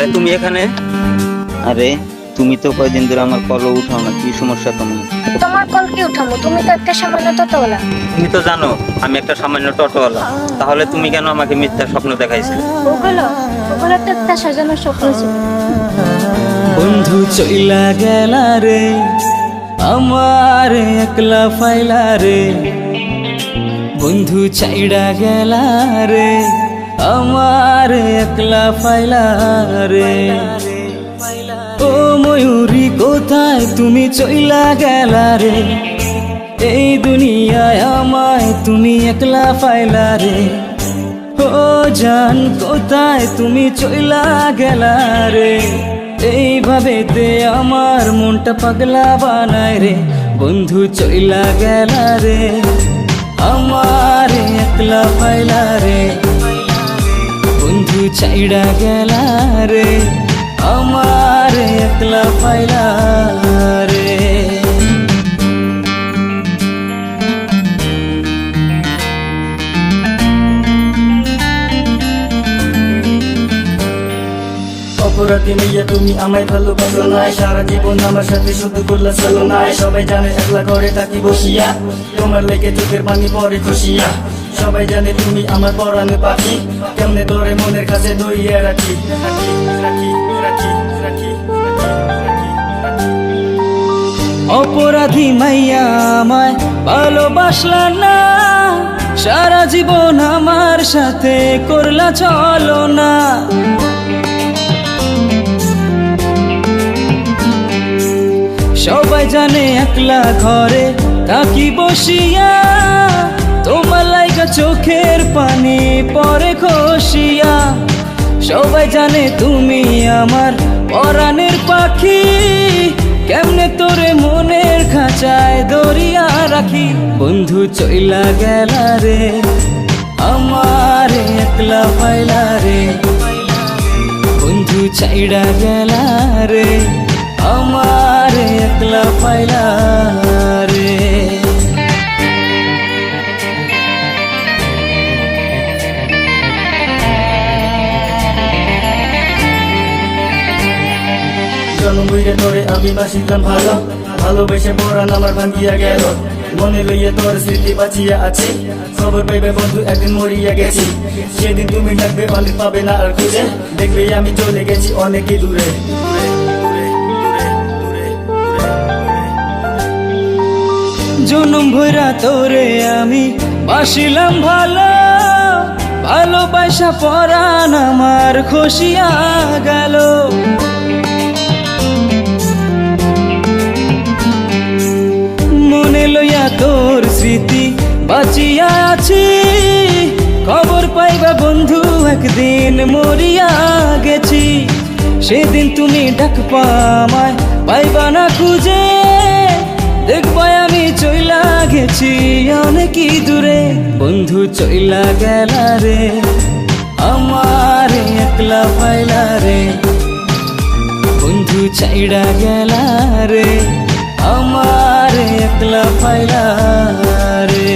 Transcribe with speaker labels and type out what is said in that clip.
Speaker 1: আরে তুমি এখানে?
Speaker 2: আরে তুমি তো কয়দিন ধরে আমার কলও উঠাও না, কি সমস্যা তোমার?
Speaker 3: তোমার কল কি উঠামো? তুমি তো একটা সামান্য টোটোওয়ালা।
Speaker 1: তুমি তো জানো আমি একটা সামান্য টোটোওয়ালা, তাহলে তুমি কেন আমাকে মিথ্যা স্বপ্ন দেখাইছিলে?
Speaker 3: ওগুলো ওগুলো তো একটা সাজানো স্বপ্ন ছিল।
Speaker 4: বন্ধু চইলা গেলা রে, আমার একলা ফাইলা রে। বন্ধু চাইড়া গেলা রে, আমার একলা ফাইলা রে। ও ময়ূরী কোথায় তুমি চইলা গেলা রে, এই দুনিয়ায় আমায় তুমি একলা ফাইলা রে। ও জান কোথায় তুমি চইলা গেলা রে, এইভাবে তে আমার মনটা পাগলা বানায় রে। বন্ধু চইলা গেলা রে, আমার একলা ফাইলা রে। বন্ধু চাইড়া গেলা রে, আমার একলা ফাইলা রে।
Speaker 5: অপরাধী মেয়ে তুমি আমায় ভালোবাসো নাই, সারা জীবন আমার সাথে শুধু করলা চলো নাই। সবাই জানে একলা ঘরে থাকি বসিয়া, তোমার লেগে চোখের পানি পরে খুশিয়া। সবাই জানে তুমি আমার পরাণে পাখি, কেমনে তোরে মনের কাছে দইয়া রাখি রাখি রাখি রাখি রাখি।
Speaker 4: অপরাধী মাইয়া আমায় ভালোবাসলা না, সারা জীবন আমার সাথে করলা চলো না। সবাই জানে একলা ঘরে থাকি বসিয়া, তোমার লাইগা চোখের পানি পরে খসিয়া। সবাই জানে তুমি আমার পরাণের পাখি, কেমনে তোরে মনের খাঁচায় দরিয়া রাখি। বন্ধু চইলা গেলা রে, আমার একলা ফাইলা রে। বন্ধু চাইড়া গেলা রে, আমার একলা ফাইলা রে।
Speaker 5: জন্ম বইরে তোরে আমি বাসিতাম ভালো, ভালোবেসে পরাণ আমার ভাঙ্গিয়া গেল। মনে লইয়া তোর স্মৃতি বাঁচিয়া আছে, খবর পাইবে বন্ধু একদিন মরিয়া গেছি। সেদিন তুমি ডাকবে অনেক পাবে না আর খুঁজে, দেখবে আমি চলে গেছি অনেকই দূরে।
Speaker 4: জনম ভৈরা তোরে আমি বাসিলাম ভালো, ভালোবাসা পরাণ আমার খসিয়া গেল। মনে লইয়া তোর স্মৃতি বাঁচিয়া আছি, খবর পাইবা বন্ধু একদিন মরিয়া গেছি। সেদিন তুমি ডাকবা আমায় পাইবা না খুঁজে, দেখবা আমি চইলা গেছি অনেকই দূরে। বন্ধু চইলা গেলা রে, আমার একলা ফাইলা রে। বন্ধু চাইড়া গেলা রে, আমার একলা ফাইলা রে।